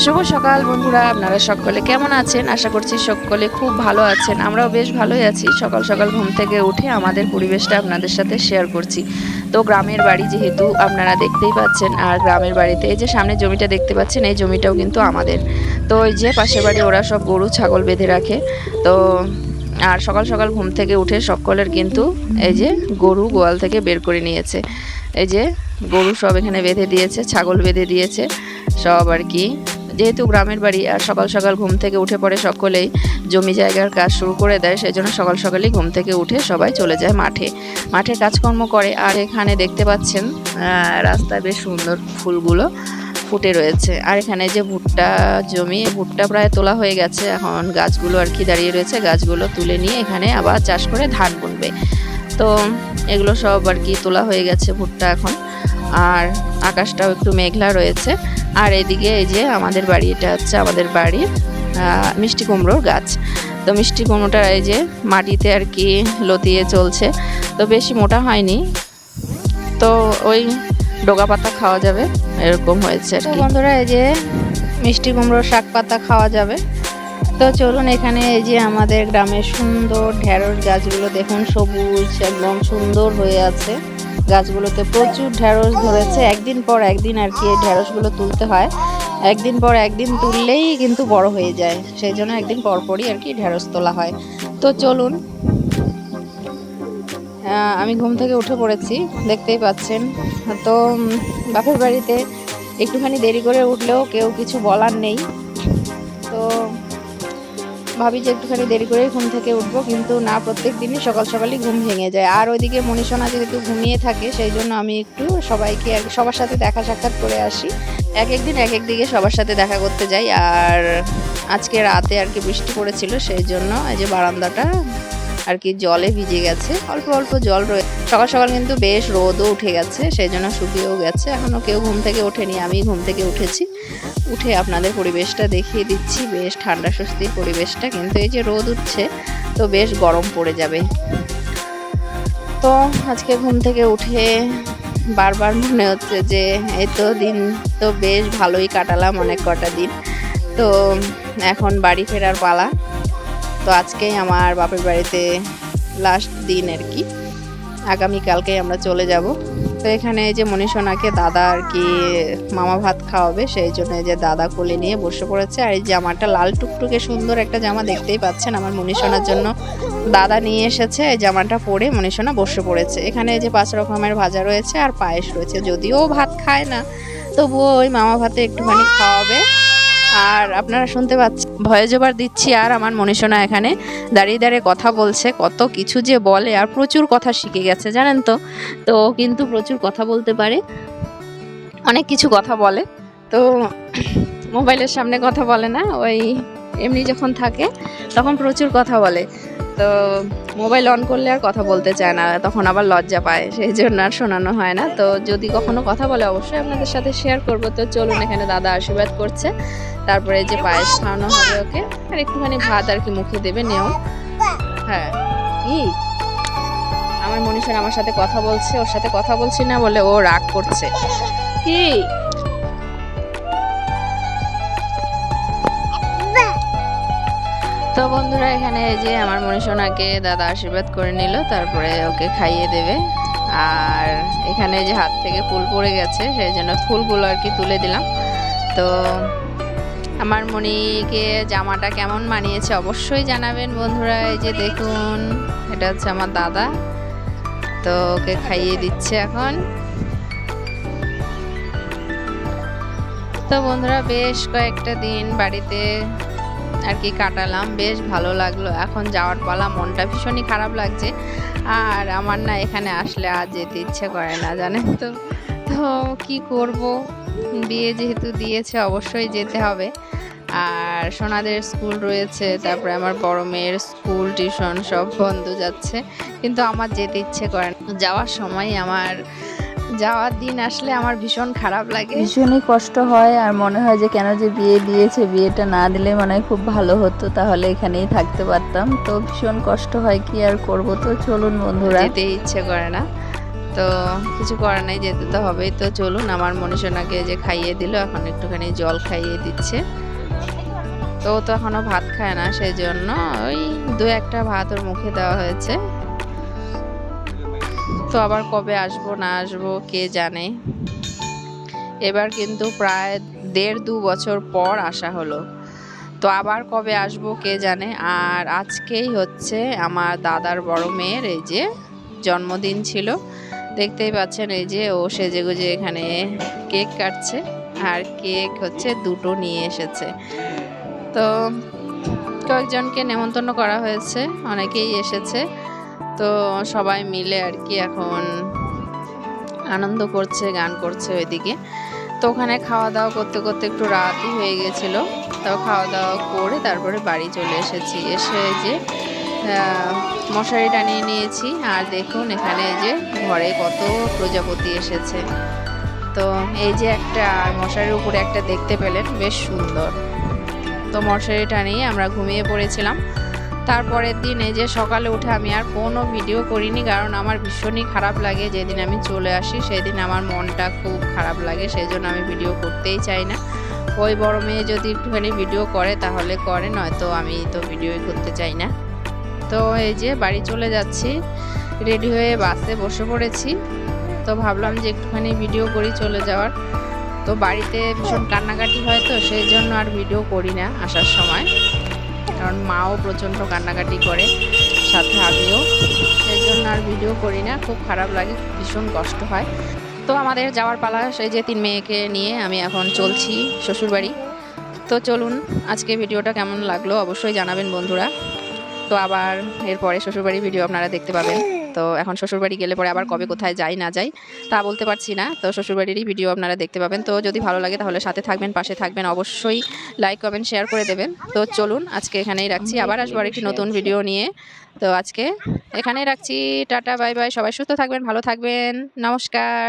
শুভ সকাল বন্ধুরা, আপনারা সকলে কেমন আছেন? আশা করছি সকলে খুব ভালো আছেন। আমরাও বেশ ভালোই আছি। সকাল সকাল ঘুম থেকে উঠে আমাদের পরিবেশটা আপনাদের সাথে শেয়ার করছি। তো গ্রামের বাড়ি যেহেতু আপনারা দেখতেই পাচ্ছেন, আর গ্রামের বাড়িতে এই যে সামনে জমিটা দেখতে পাচ্ছেন, এই জমিটাও কিন্তু আমাদের। তো এই যে পাশের বাড়ি ওরা সব গরু ছাগল বেঁধে রাখে। তো আর সকাল সকাল ঘুম থেকে উঠে সকলের কিন্তু এই যে গরু গোয়াল থেকে বের করে নিয়েছে। এই যে গরু সব এখানে বেঁধে দিয়েছে, ছাগল বেঁধে দিয়েছে সব আর কি। যেহেতু গ্রামের বাড়ি আর সকাল সকাল ঘুম থেকে উঠে পড়ে সকলেই জমি জায়গার কাজ শুরু করে দেয়, সেই জন্য সকাল সকালই ঘুম থেকে উঠে সবাই চলে যায় মাঠে কাজকর্ম করে। আর এখানে দেখতে পাচ্ছেন রাস্তায় বেশ সুন্দর ফুলগুলো ফুটে রয়েছে। আর এখানে যে ভুট্টা জমি, ভুট্টা প্রায় তোলা হয়ে গেছে, এখন গাছগুলো আর কি দাঁড়িয়ে রয়েছে। গাছগুলো তুলে নিয়ে এখানে আবার চাষ করে ধান বুনবে। তো এগুলো সব আর কি তোলা হয়ে গেছে ভুট্টা এখন। আর আকাশটাও একটু মেঘলা রয়েছে। আর এদিকে এই যে আমাদের বাড়ি, এটা হচ্ছে আমাদের বাড়ির মিষ্টি কুমড়োর গাছ। তো মিষ্টি কুমড়োটা এই যে মাটিতে আর কি লতিয়ে চলছে, তো বেশি মোটা হয়নি, তো ওই ডগা পাতা খাওয়া যাবে এরকম হয়েছে আর কি। বন্ধুরা এই যে মিষ্টি কুমড়োর শাক পাতা খাওয়া যাবে। তো চলুন, এখানে এই যে আমাদের গ্রামের সুন্দর ঢেঁড়স গাছগুলো দেখুন, সবুজ একদম সুন্দর হয়ে আছে। গাছগুলোতে প্রচুর ঢেঁড়স ধরেছে। একদিন পর একদিন আর কি এই ঢেঁড়সগুলো তুলতে হয়। একদিন পর একদিন তুললেই কিন্তু বড় হয়ে যায়, সেই জন্য একদিন পর পরই আর কি ঢেঁড়স তোলা হয়। তো চলুন, আমি ঘুম থেকে উঠে পড়েছি, দেখতেই পাচ্ছেন। তো বাপের বাড়িতে একটুখানি দেরি করে উঠলেও কেউ কিছু বলার নেই। তো ভাবি যে একটুখানি দেরি করেই ঘুম থেকে উঠবো, কিন্তু না, প্রত্যেক দিনই সকাল সকালই ঘুম ভেঙে যায়। আর ওইদিকে মনীষণা যেহেতু ঘুমিয়ে থাকে, সেই জন্য আমি একটু সবাইকে আর সবার সাথে দেখা সাক্ষাৎ করে আসি। এক একদিন এক এক দিকে সবার সাথে দেখা করতে যাই। আর আজকে রাতে আর কি বৃষ্টি পড়েছিল, সেই জন্য এই যে বারান্দাটা আর কি জলে ভিজে গেছে, অল্প অল্প জল রয়েছে। সকাল সকাল কিন্তু বেশ রোদও উঠে গেছে, সেই জন্য শুকিয়েও গেছে। এখনও কেউ ঘুম থেকে ওঠেনি, আমি ঘুম থেকে উঠেছি। উঠে আপনাদের পরিবেশটা দেখিয়ে দিচ্ছি, বেশ ঠান্ডা স্বস্তির পরিবেশটা। কিন্তু এই যে রোদ উঠছে, তো বেশ গরম পড়ে যাবে। তো আজকে ঘুম থেকে উঠে বারবার মনে হচ্ছে যে এই তো দিন তো বেশ ভালোই কাটালাম, অনেক কটা দিন। তো এখন বাড়ি ফেরার পালা। তো আজকেই আমার বাপের বাড়িতে লাস্ট দিন আর কি, আগামীকালকেই আমরা চলে যাব। তো এখানে এই যে মনীষণাকে দাদা আর কি মামা ভাত খাওয়াবে, সেই জন্য এই যে দাদা কোলে নিয়ে বসে পড়েছে। আর এই জামাটা লাল টুকটুকে সুন্দর একটা জামা, দেখতেই পাচ্ছেন, আমার মনীষণার জন্য দাদা নিয়ে এসেছে। এই জামাটা পরে মনীষণা বসে পড়েছে। এখানে এই যে 5 রকমের ভাজা রয়েছে আর পায়েস রয়েছে। যদিও ভাত খায় না, তবুও ওই মামা ভাতে একটুখানি খাওয়াবে। আর আপনারা শুনতে পাচ্ছেন ভয়েস ওভার দিচ্ছি, আর আমার মনীষণা এখানে দাঁড়িয়ে দাঁড়িয়ে কথা বলছে। কত কিছু যে বলে, আর প্রচুর কথা শিখে গেছে জানেন তো। তো কিন্তু প্রচুর কথা বলতে পারে, অনেক কিছু কথা বলে। তো মোবাইলের সামনে কথা বলে না, ওই এমনি যখন থাকে তখন প্রচুর কথা বলে। তো মোবাইল অন করলে আর কথা বলতে চায় না, তখন আবার লজ্জা পায়, সেই জন্য আর শোনানো হয় না। তো যদি কখনো কথা বলে অবশ্যই আপনাদের সাথে শেয়ার করব। তো চলুন, এখানে দাদা আশীর্বাদ করছে, তারপরে যে পায়েস খাওয়ানো হবে ওকে, আর একটুখানি ভাত আর কি মুখে দেবে নেও। হ্যাঁ, কি আমার মনীষণ আমার সাথে কথা বলছে, ওর সাথে কথা বলছি না বলে ও রাগ করছে। কি তো বন্ধুরা, এখানে এই যে আমার মনীষণাকে দাদা আশীর্বাদ করে নিল, তারপরে ওকে খাইয়ে দেবে। আর এখানে যে হাত থেকে ফুল পড়ে গেছে, সেই জন্য ফুলগুলো আর কি তুলে দিলাম। তো আমার মনিকে জামাটা কেমন মানিয়েছে অবশ্যই জানাবেন বন্ধুরা। এই যে দেখুন, এটা হচ্ছে আমার দাদা, তো ওকে খাইয়ে দিচ্ছে এখন। তো বন্ধুরা, বেশ কয়েকটা দিন বাড়িতে আর কি কাটালাম, বেশ ভালো লাগলো। এখন যাওয়ার পালা, মনটা ভীষণই খারাপ লাগছে। আর আমার না এখানে আসলে আর যেতে ইচ্ছে করে না জানেন তো। তো কি করব, বিয়ে যেহেতু দিয়েছে অবশ্যই যেতে হবে। আর সোনাদের স্কুল রয়েছে, তারপরে আমার বড় মেয়ের স্কুল টিউশন সব বন্ধ যাচ্ছে, কিন্তু আমার যেতে ইচ্ছে করে না। যাওয়ার সময় আমার যাওয়ার দিন আসলে আমার ভীষণ খারাপ লাগে, ভীষণই কষ্ট হয়। আর মনে হয় যে কেন যে বিয়ে দিয়েছে, বিয়েটা না দিলে মনে হয় খুব ভালো হতো, তাহলে এখানেই থাকতে পারতাম। তো ভীষণ কষ্ট হয়, কি আর করব। তো চলুন বন্ধুরা, যেতে ইচ্ছে করে না। তো কিছু করার নেই, যেতে তো হবেই। তো চলুন, আমার মনীষণাকে যে খাইয়ে দিল, এখন একটুখানি জল খাইয়ে দিচ্ছে। তো ও তো এখনো ভাত খায় না, সেই জন্য ওই 2-1টা ভাত ওর মুখে দেওয়া হয়েছে। তো আবার কবে আসবো না আসবো কে জানে। এবার কিন্তু প্রায় 1.5-2 বছর পর আসা হলো। তো আবার কবে আসবো কে জানে। আর আজকেই হচ্ছে আমার দাদার বড় মেয়ের এই যে জন্মদিন ছিল। দেখতেই পাচ্ছেন, এই যে ও সেজেগুজে এখানে কেক কাটছে। আর কেক হচ্ছে 2টো নিয়ে এসেছে। তো কয়েকজনকে নেমন্তন্ন করা হয়েছে, অনেকেই এসেছে। তো সবাই মিলে আর কি এখন আনন্দ করছে, গান করছে ওইদিকে। তো ওখানে খাওয়া দাওয়া করতে করতে একটু রাতই হয়ে গেছিল। তো খাওয়া দাওয়া করে তারপরে বাড়ি চলে এসেছি। এসে যে মশারি টানিয়ে নিয়েছি। আর দেখুন এখানে যে ঘরে কত প্রজাপতি এসেছে। তো এই যে একটা, আর মশারির উপরে একটা দেখতে পেলেন, বেশ সুন্দর। তো মশারি টানিয়ে আমরা ঘুমিয়ে পড়েছিলাম। তারপরের দিন এই যে সকালে উঠে আমি আর কোনো ভিডিও করিনি, কারণ আমার ভীষণই খারাপ লাগে যেদিন আমি চলে আসি, সেই দিন আমার মনটা খুব খারাপ লাগে, সেই জন্য আমি ভিডিও করতেই চাই না। ওই বড় মেয়ে যদি একটুখানি ভিডিও করে তাহলে করে, নয়তো আমি তো ভিডিওই করতে চাই না। তো এই যে বাড়ি চলে যাচ্ছি, রেডি হয়ে বাসে বসে পড়েছি। তো ভাবলাম যে একটুখানি ভিডিও করি চলে যাওয়ার। তো বাড়িতে ভীষণ কান্নাকাটি হয়, তো সেই জন্য আর ভিডিও করি না আসার সময়, কারণ মাও প্রচণ্ড কান্নাকাটি করে, সাথে আমিও, সেই জন্য আর ভিডিও করি না। খুব খারাপ লাগে, ভীষণ কষ্ট হয়। তো আমাদের যাওয়ার পালা, সেই যে 3 মেয়েকে নিয়ে আমি এখন চলছি শ্বশুরবাড়ি। তো চলুন, আজকে ভিডিওটা কেমন লাগলো অবশ্যই জানাবেন বন্ধুরা। তো আবার এরপরে শ্বশুরবাড়ি ভিডিও আপনারা দেখতে পাবেন। তো এখন শ্বশুরবাড়ি গেলে পরে আবার কবে কোথায় যাই না যাই তা বলতে পারছি না। তো শ্বশুরবাড়িরই ভিডিও আপনারা দেখতে পাবেন। তো যদি ভালো লাগে তাহলে সাথে থাকবেন, পাশে থাকবেন, অবশ্যই লাইক কমেন্ট শেয়ার করে দেবেন। তো চলুন, আজকে এখানেই রাখছি, আবার আসবো আরেকটি নতুন ভিডিও নিয়ে। তো আজকে এখানেই রাখছি, টাটা বাই বাই, সবাই সুস্থ থাকবেন, ভালো থাকবেন, নমস্কার।